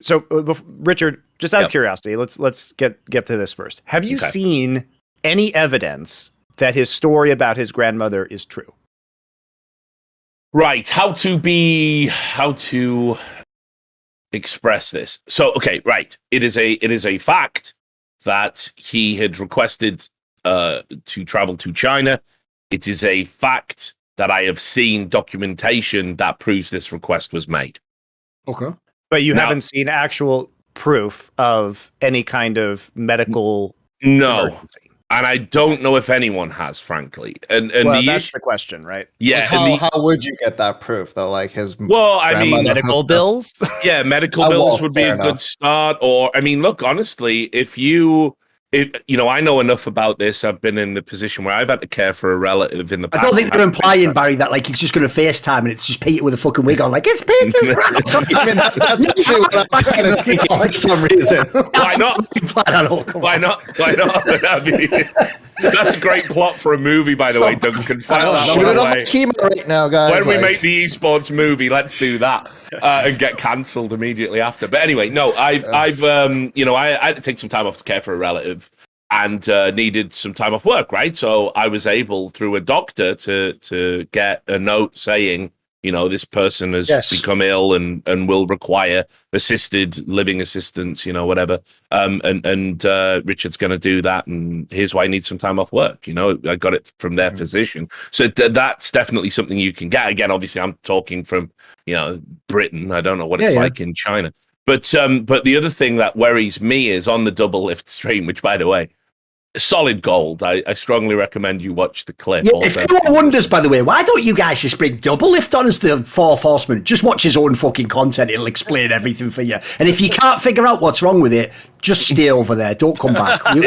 So, Richard, just out of curiosity, let's get to this first. Have you seen any evidence that his story about his grandmother is true? Right. How to express this? So, okay, right. It is a fact that he had requested to travel to China. It is a fact that I have seen documentation that proves this request was made. Okay. But you haven't seen actual proof of any kind of medical emergency. And I don't know if anyone has, frankly. And that's the question, right? Yeah. Like how would you get that proof, though? Like medical bills? Yeah, medical bills would be a good start. Or, I mean, look, honestly, if I know enough about this. I've been in the position where I've had to care for a relative in the past. I don't think they're implying, Barry, that like he's just going to FaceTime and it's just Peter with a fucking wig on. Like, it's Peter. I mean, that's actually what I'm kind of thinking for some reason. Why not? Why not? That's a great plot for a movie, by the way, Duncan. Shoot it on chemo right now, guys. When we make the esports movie, let's do that and get cancelled immediately after. But anyway, no, I had to take some time off to care for a relative and needed some time off work, right? So I was able, through a doctor, to get a note saying, this person has become ill and will require assisted living assistance, whatever. And Richard's going to do that. And here's why I need some time off work. I got it from their physician. So that's definitely something you can get. Again, obviously, I'm talking from, Britain. I don't know what it's like in China. But the other thing that worries me is on the double lift stream, which, by the way, solid gold. I strongly recommend you watch the clip. Yeah, if anyone wonders, by the way, why don't you guys just bring double lift on as the fourth horseman? Just watch his own fucking content. It'll explain everything for you. And if you can't figure out what's wrong with it, just stay over there. Don't come back. You're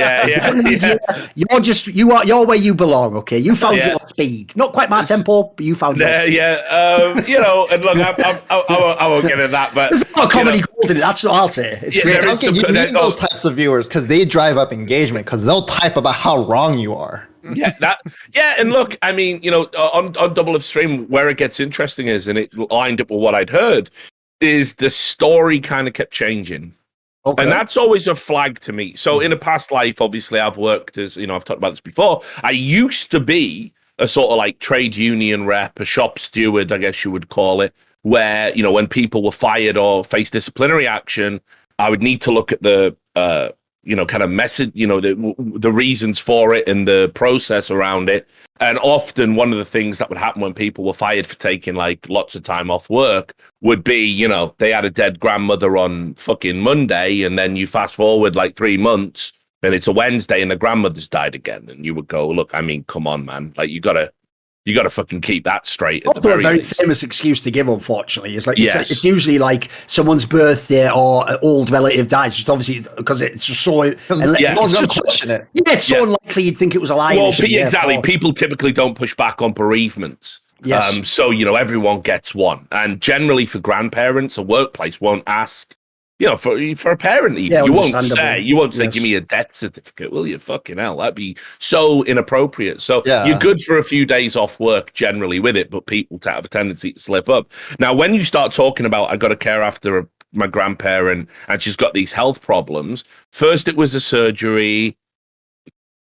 where you belong. Okay, you found your speed. Not quite my tempo, but you found. And look, I won't get into that. But there's not comedy gold in it. That's what I'll say. It's great. You need those types of viewers because they drive up engagement because they'll type about how wrong you are. And look, I mean, on Double Lift Stream, where it gets interesting is, and it lined up with what I'd heard, is the story kind of kept changing. Okay. And that's always a flag to me. So in a past life, obviously, I've worked as, I've talked about this before. I used to be a sort of like trade union rep, a shop steward, I guess you would call it, where, when people were fired or faced disciplinary action, I would need to look at the, kind of message, the reasons for it and the process around it. And often one of the things that would happen when people were fired for taking like lots of time off work would be, they had a dead grandmother on fucking Monday. And then you fast forward like 3 months and it's a Wednesday and the grandmother's died again. And you would go, look, I mean, come on, man. Like you gotta fucking keep that straight. At the very least. Famous excuse to give, unfortunately, is like it's usually like someone's birthday or an old relative dies. Just obviously because it's just so. It's so unlikely you'd think it was a lie. Well, exactly. People typically don't push back on bereavements. Yes. So everyone gets one, and generally for grandparents, a workplace won't ask. For a parent, even you won't say, give me a death certificate, will you? Fucking hell, that'd be so inappropriate. So you're good for a few days off work generally with it, but people have a tendency to slip up. Now, when you start talking about, I got to care after my grandparent and she's got these health problems. First, it was a surgery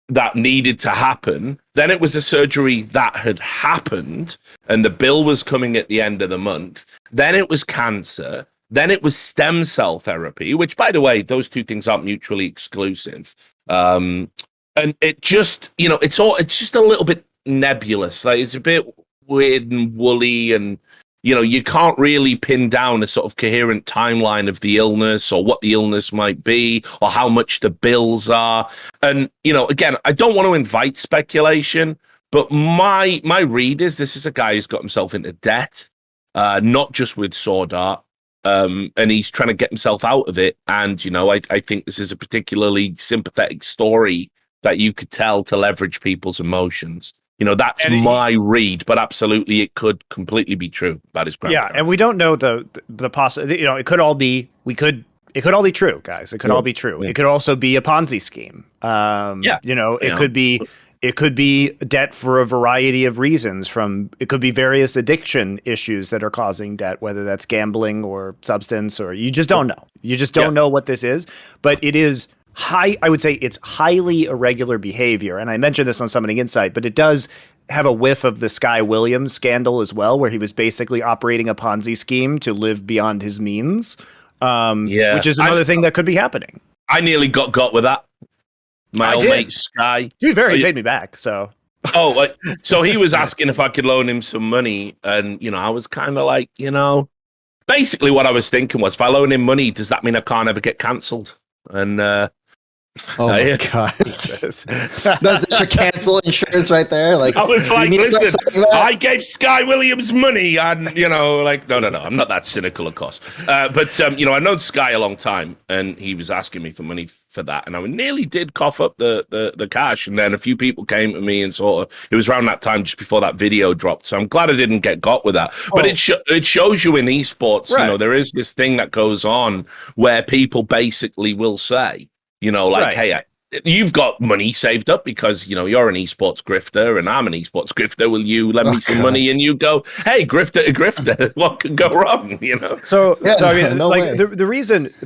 that needed to happen. Then it was a surgery that had happened and the bill was coming at the end of the month. Then it was cancer. Then it was stem cell therapy, which, by the way, those two things aren't mutually exclusive. And it just, it's just a little bit nebulous. Like it's a bit weird and woolly, and you can't really pin down a sort of coherent timeline of the illness or what the illness might be or how much the bills are. And again, I don't want to invite speculation, but my read is this is a guy who's got himself into debt, not just with sword art. And he's trying to get himself out of it. And, I think this is a particularly sympathetic story that you could tell to leverage people's emotions. That's my read, but absolutely it could completely be true about his grandparents. Yeah, and we don't know the possibility. It could all be. It could all be true, guys. It could all be true. Yeah. It could also be a Ponzi scheme. It could be. it could be debt for a variety of reasons. It could be various addiction issues that are causing debt, whether that's gambling or substance, or you just don't know. You just don't know what this is. But it is I would say it's highly irregular behavior. And I mentioned this on Summoning Insight, but it does have a whiff of the Sky Williams scandal as well, where he was basically operating a Ponzi scheme to live beyond his means, which is another thing that could be happening. I nearly got with that. My old mate Sky. To be fair, he paid me back, so. So he was asking if I could loan him some money, and I was kind of like, basically what I was thinking was, if I loan him money, does that mean I can't ever get cancelled? And oh my God, that should cancel insurance right there. Like, I was like, listen, I gave Sky Williams money, and no, I'm not that cynical, of course. But I've known Sky a long time, and he was asking me for money for that, and I nearly did cough up the cash, and then a few people came to me and it was around that time, just before that video dropped. So I'm glad I didn't get got with that. But it shows you in esports, right. There is this thing that goes on where people basically will say, hey, you've got money saved up because, you're an esports grifter and I'm an esports grifter. Will you lend me some money? And you go, hey, grifter to grifter, what could go wrong? So I mean, the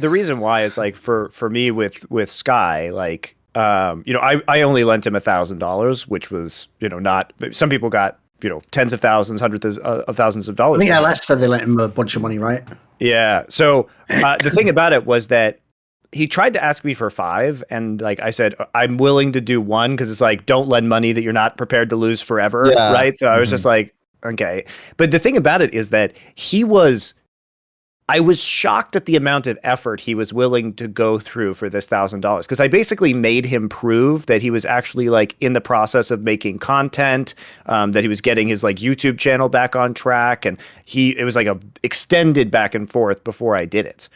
reason why is like for me with Sky, like, I only lent him $1,000, which was, not, some people got, tens of thousands, hundreds of thousands of dollars. I think LS said they lent him a bunch of money, right? Yeah. So the thing about it was that he tried to ask me for 5, and like I said, I'm willing to do 1 because it's like, don't lend money that you're not prepared to lose forever, right? So I was just like, okay. But the thing about it is that I was shocked at the amount of effort he was willing to go through for this $1,000, because I basically made him prove that he was actually like in the process of making content, that he was getting his like YouTube channel back on track, and it was like a extended back and forth before I did it.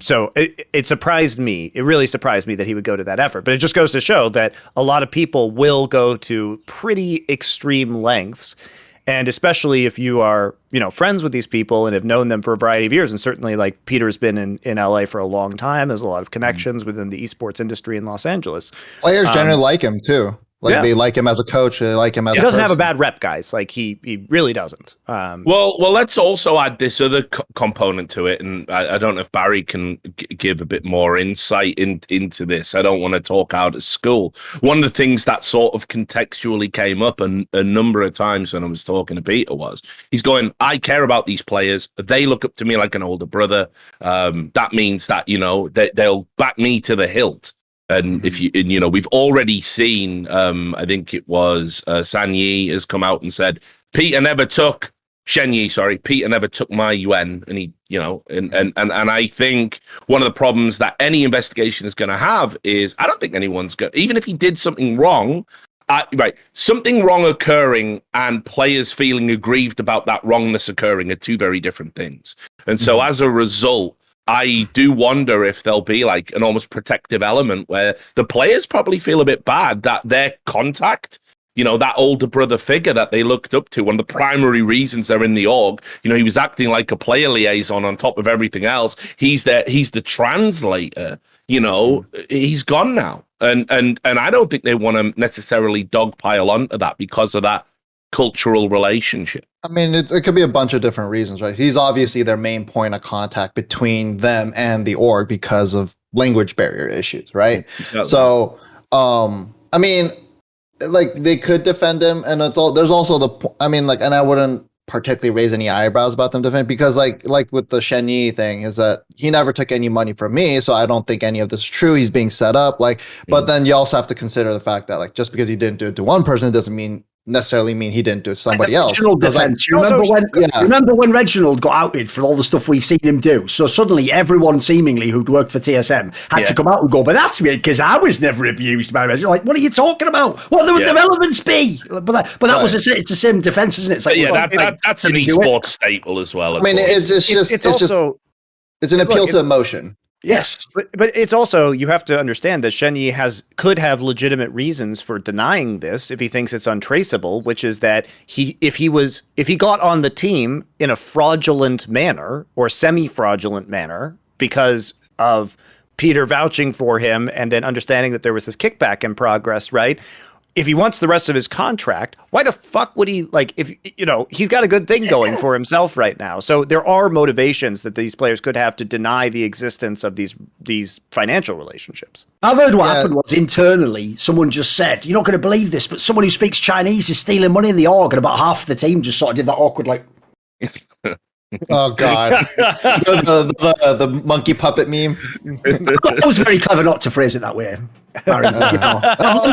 So it surprised me. It really surprised me that he would go to that effort. But it just goes to show that a lot of people will go to pretty extreme lengths. And especially if you are, friends with these people and have known them for a variety of years. And certainly like Peter's been in LA for a long time. There's a lot of connections within the esports industry in Los Angeles. Players generally like him too. Like they like him as a coach. They like him as. He doesn't have a bad rep, guys. Like he really doesn't. Well, let's also add this other component to it, and I don't know if Barry can give a bit more insight into this. I don't want to talk out of school. One of the things that sort of contextually came up a number of times when I was talking to Peter was he's going, I care about these players. They look up to me like an older brother. That means that they'll back me to the hilt. And we've already seen, I think it was San Yi has come out and said, Peter never took my yuan. And he, and I think one of the problems that any investigation is going to have is I don't think anyone's going, even if he did something wrong, something wrong occurring and players feeling aggrieved about that wrongness occurring are two very different things. And so as a result, I do wonder if there'll be like an almost protective element where the players probably feel a bit bad that their contact, that older brother figure that they looked up to, one of the primary reasons they're in the org, he was acting like a player liaison on top of everything else. He's the translator, he's gone now. And I don't think they want to necessarily dogpile onto that because of that cultural relationship. I mean, it could be a bunch of different reasons, right? He's obviously their main point of contact between them and the org because of language barrier issues, right? Exactly. So, I mean, like they could defend him, and there's also and I wouldn't particularly raise any eyebrows about them defending, because like with the Shen Yi thing is that he never took any money from me, so I don't think any of this is true. He's being set up, but then you also have to consider the fact that just because he didn't do it to one person, it doesn't necessarily mean he didn't do it to somebody else. Defense. Remember when Reginald got outed for all the stuff we've seen him do? So suddenly everyone seemingly who'd worked for TSM had to come out and go, but that's me because I was never abused by Reginald. Like, what are you talking about? What would the relevance be? But that was it's the same defense, isn't it? It's like, that's an esports staple as well. I mean, it's an appeal to emotion. Yes, but it's also, you have to understand that Shen Yi could have legitimate reasons for denying this if he thinks it's untraceable, which is that if he got on the team in a fraudulent manner or semi-fraudulent manner because of Peter vouching for him and then understanding that there was this kickback in progress, right? if he wants the rest of his contract, why the fuck would he, like, if, you know, he's got a good thing going for himself right now. So there are motivations that these players could have to deny the existence of these financial relationships. I've heard what happened was internally, someone just said, you're not going to believe this, but someone who speaks Chinese is stealing money in the org, and about half the team just sort of did that awkward, like... Oh God, the monkey puppet meme. It was very clever not to phrase it that way. Barry, you know.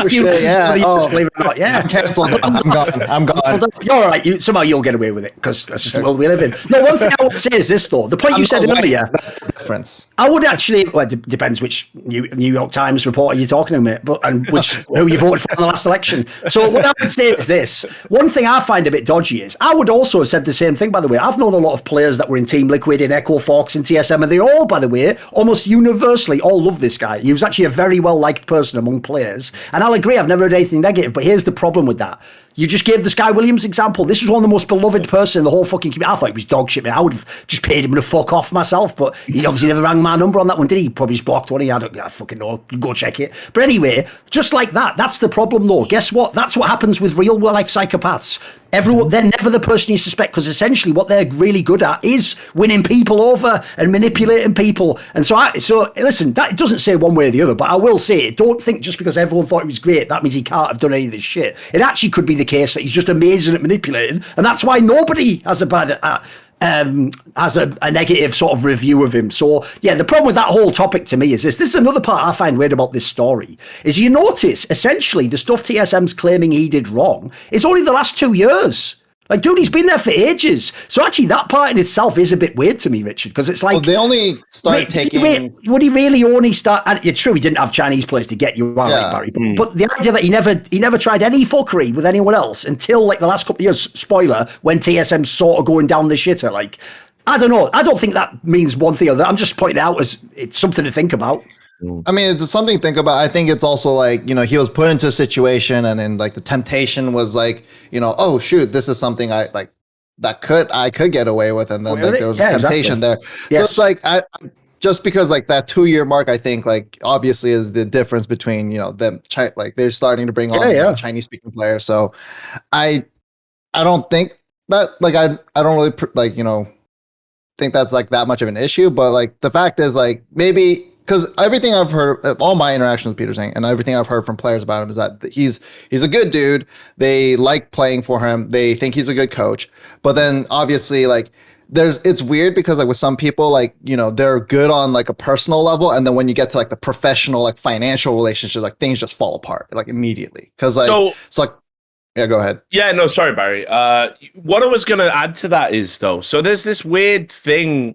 Believe it or not, yeah. Cancelled. I'm gone. You're all right. Somehow you'll get away with it because that's just the world we live in. No, one thing I would say is this though: the point you said earlier. That's the difference. I would actually. Well, it depends which New York Times reporter you're talking to, mate. But who you voted for in the last election. So what I would say is this: one thing I find a bit dodgy is I would also have said the same thing. By the way, I've known a lot of players that were in Team Liquid, in Echo Fox, and TSM, and they all, by the way, almost universally all love this guy. He was actually a very well liked person among players, and I'll agree, I've never heard anything negative, but here's the problem with that. You just gave the Sky Williams example. This was one of the most beloved person in the whole fucking community. I thought he was dog shit, man. I would have just paid him to fuck off myself, but he obviously never rang my number on that one, did he? He probably just blocked one. I fucking know. Go check it. But anyway, just like that, that's the problem though. Guess what? That's what happens with real life psychopaths. Everyone, they're never the person you suspect, because essentially what they're really good at is winning people over and manipulating people. And so listen, that doesn't say one way or the other, but I will say, don't think just because everyone thought he was great, that means he can't have done any of this shit. It actually could be the case that he's just amazing at manipulating, and that's why nobody has a negative sort of review of him. So yeah, the problem with that whole topic to me is this is another part I find weird about this story, is you notice essentially the stuff TSM's claiming he did wrong is only the last 2 years. Like, dude, he's been there for ages. So actually, that part in itself is a bit weird to me, Richard, because it's like... Well, they only started taking... Would he really only start... And it's true, he didn't have Chinese players to get you out, like Barry. But the idea that he never tried any fuckery with anyone else until, like, the last couple of years, spoiler, when TSM's sort of going down the shitter, like... I don't know. I don't think that means one thing or the other. I'm just pointing out as it's something to think about. I mean, it's something to think about. I think it's also like, you know, he was put into a situation, and then like the temptation was like, you know, oh shoot, this is something I could get away with, and then like, there was a temptation there. Yes. So it's like just because like that 2-year mark, I think like obviously is the difference between, you know, them like they're starting to bring on Chinese speaking players. So I don't think that like I don't really like, you know, think that's like that much of an issue, but like the fact is like maybe. Because everything I've heard, all my interactions with Peter Zhang, and everything I've heard from players about him is that he's a good dude. They like playing for him. They think he's a good coach. But then obviously, like, it's weird because like with some people, like, you know, they're good on like a personal level, and then when you get to like the professional, like financial relationship, like things just fall apart like immediately. Because like it's like, yeah, go ahead. Yeah, no, sorry, Barry. What I was gonna add to that is though, so there's this weird thing.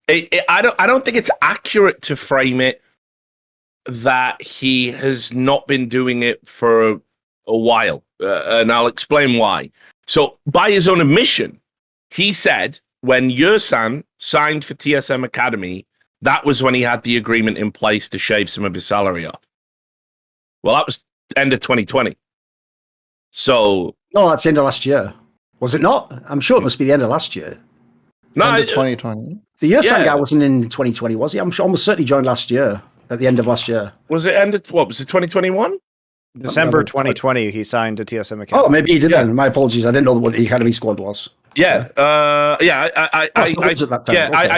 I don't think it's accurate to frame it that he has not been doing it for a while, and I'll explain why. So, by his own admission, he said when Yersan signed for TSM Academy, that was when he had the agreement in place to shave some of his salary off. Well, that was end of 2020. So, no, that's the end of last year, was it not? I'm sure it must be the end of last year. No, end of 2020. The Yersan guy wasn't in 2020, was he? I'm sure almost certainly joined last year, at the end of last year. Was it ended? What was it? 2021? December 2020. He signed to TSM Academy. Oh, maybe he did then. My apologies. I didn't know what the Academy squad was. Yeah, I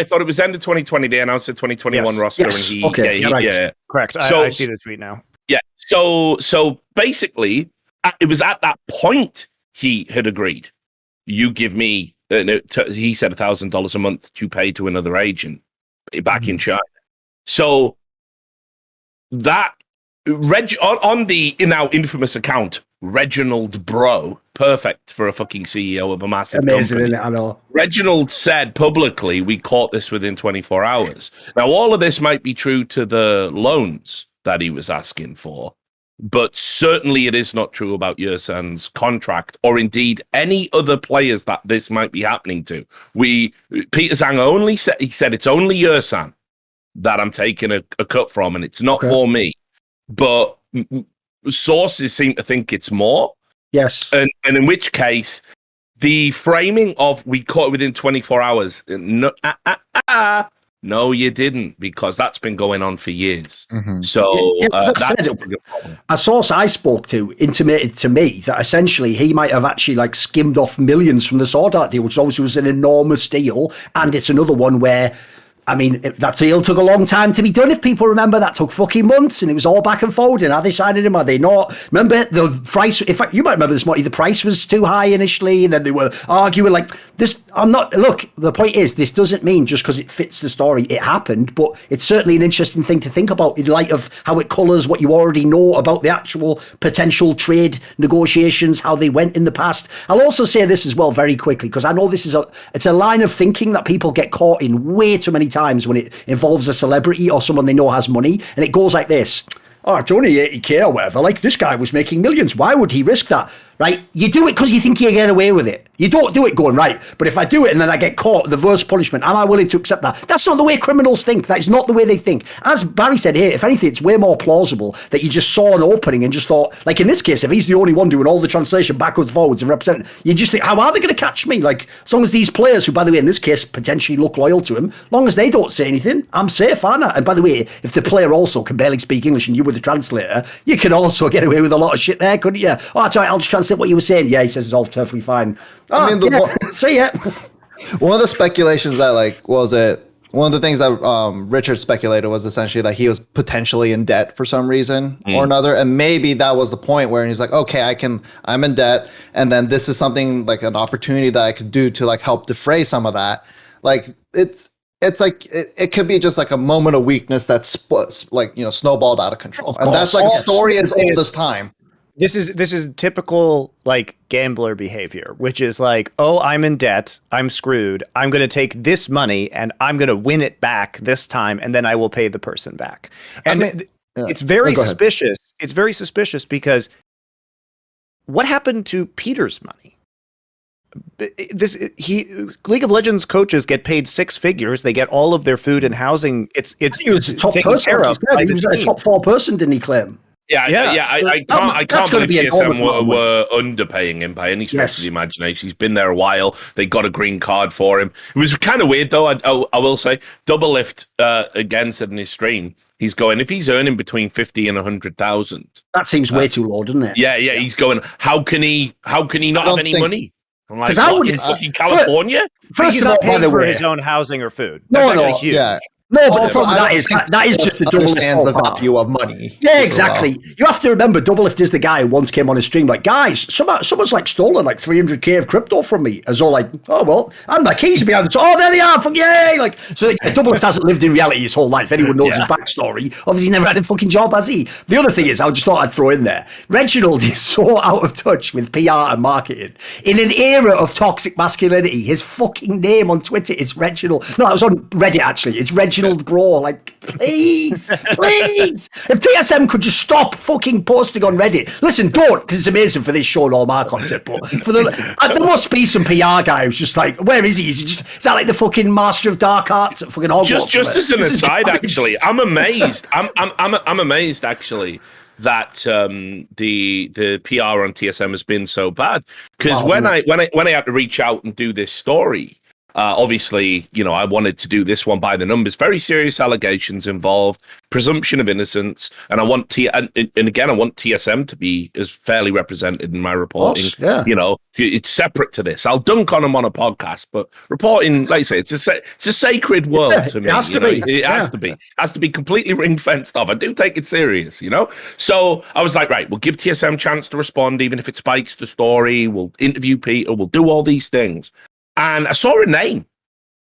thought it was end of 2020. They announced the 2021 roster, and he, right. Correct. I see the tweet now. Yeah. So basically, it was at that point he had agreed. You give me. He said $1,000 a month to pay to another agent back in China. So that on the now infamous account, Reginald Bro, perfect for a fucking CEO of a massive company. Isn't it? I know. Reginald said publicly, we caught this within 24 hours. Now, all of this might be true to the loans that he was asking for, but certainly it is not true about Yersan's contract, or indeed any other players that this might be happening to. Peter Zhang only said, he said it's only Yersan that I'm taking a cut from, and it's not for me. But sources seem to think it's more. Yes. And in which case, the framing of we caught it within 24 hours, No, you didn't, because that's been going on for years. Mm-hmm. So that's a source I spoke to intimated to me that essentially he might have actually like skimmed off millions from the Sword Art deal, which obviously was an enormous deal. And it's another one where, I mean, that deal took a long time to be done. If people remember, that took fucking months, and it was all back and forward. And are they signing him? Are they not? Remember the price? In fact, you might remember this, Marty. The price was too high initially, and then they were arguing like this. I'm not. Look, the point is, this doesn't mean just because it fits the story, it happened. But it's certainly an interesting thing to think about in light of how it colours what you already know about the actual potential trade negotiations, how they went in the past. I'll also say this as well very quickly, because I know this is it's a line of thinking that people get caught in way too many times when it involves a celebrity or someone they know has money, and it goes like this: oh, it's only 80k or whatever, like this guy was making millions, why would he risk that? Right? You do it because you think you get away with it. You don't do it going, right, but if I do it and then I get caught, the worst punishment, am I willing to accept that? That's not the way criminals think. That is not the way they think. As Barry said here, if anything, it's way more plausible that you just saw an opening and just thought, like in this case, if he's the only one doing all the translation backwards, forwards and representing, you just think, how are they going to catch me? Like, as long as these players, who by the way in this case potentially look loyal to him, long as they don't say anything, I'm safe, aren't I? And by the way, if the player also can barely speak English and you were the translator, you can also get away with a lot of shit there, couldn't you? Oh, that's right, I'll just translate what you were saying. Yeah, he says it's all perfectly fine. Oh, I mean, see ya. One of the speculations that one of the things that Richard speculated was essentially that he was potentially in debt for some reason or another, and maybe that was the point where he's like, okay, I'm in debt, and then this is something like an opportunity that I could do to like help defray some of that. Like it's like it could be just like a moment of weakness that's like, you know, snowballed out of control, and that's like a story as old as time. This is typical like gambler behavior, which is like, oh, I'm in debt, I'm screwed, I'm going to take this money and I'm going to win it back this time, and then I will pay the person back. And it's very suspicious. It's very suspicious because what happened to Peter's money? League of Legends coaches get paid 6 figures. They get all of their food and housing. He was a top person. He was a top 4 person, didn't he claim? I can't believe TSM were underpaying him by any stretch of the imagination. He's been there a while. They got a green card for him. It was kind of weird, though, I will say. Doublelift, again, said in his stream, he's going, if he's earning between 50 and 100,000. That seems way too low, doesn't it? Yeah, he's going, how can he not have any money? I'm like, what, in fucking California? He's not paying for his own housing or food. That's actually huge. Yeah. No, but the problem with that is just the understands the value of money. Yeah, exactly. You have to remember, Doublelift is the guy who once came on his stream like, guys, someone's like stolen like 300k of crypto from me. As all like, oh well, I'm the keys behind the top. Oh, there they are. Fuck yay! Like, so Doublelift hasn't lived in reality his whole life. Anyone knows his backstory. Obviously, he's never had a fucking job, has he? The other thing is, I just thought I'd throw in there. Reginald is so out of touch with PR and marketing. In an era of toxic masculinity, his fucking name on Twitter is Reginald. No, it was on Reddit actually. It's Reginald Bro, like, please. If TSM could just stop fucking posting on Reddit. Listen, don't, because it's amazing for this show and all my content, but there must be some PR guy who's just like, where is he? Is that like the fucking master of dark arts at fucking Hogwarts? Just as an aside, actually, I'm amazed. I'm amazed, actually, that the PR on TSM has been so bad. Because when I had to reach out and do this story, obviously, you know, I wanted to do this one by the numbers. Very serious allegations involved, presumption of innocence, and I want and again, I want TSM to be as fairly represented in my reporting. You know, it's separate to this. I'll dunk on them on a podcast, but reporting, like I say, it's a sacred world to me. It has to be. It has to be completely ring fenced off. I do take it serious, you know. So I was like, right, we'll give TSM a chance to respond, even if it spikes the story. We'll interview Peter. We'll do all these things. And I saw a name,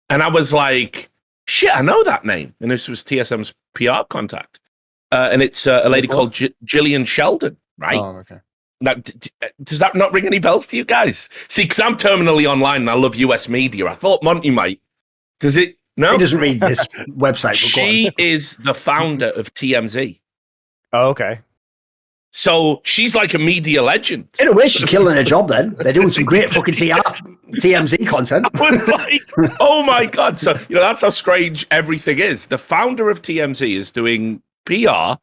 and I was like, shit, I know that name. And this was TSM's PR contact. And it's a lady called Gillian Sheldon, right? Oh, okay. Now, does that not ring any bells to you guys? See, because I'm terminally online and I love US media. I thought Monty might. Does it? No? He doesn't read this website. She is the founder of TMZ. Oh, okay. So she's like a media legend. In a way, she's killing her job then. They're doing some great fucking TMZ content. I was like, oh my God. So, you know, that's how strange everything is. The founder of TMZ is doing PR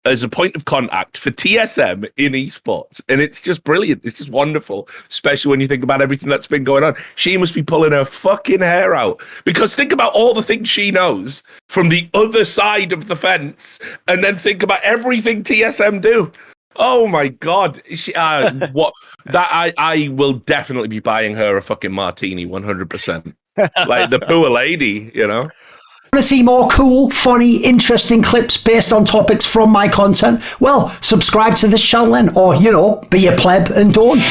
as a point of contact for TSM in esports. And it's just brilliant. It's just wonderful, especially when you think about everything that's been going on. She must be pulling her fucking hair out, because think about all the things she knows from the other side of the fence, and then think about everything TSM do. Oh my God. I will definitely be buying her a fucking martini 100%. Like the poor lady, you know? Want to see more cool, funny, interesting clips based on topics from my content? Well, subscribe to this channel then, or, be a pleb and don't.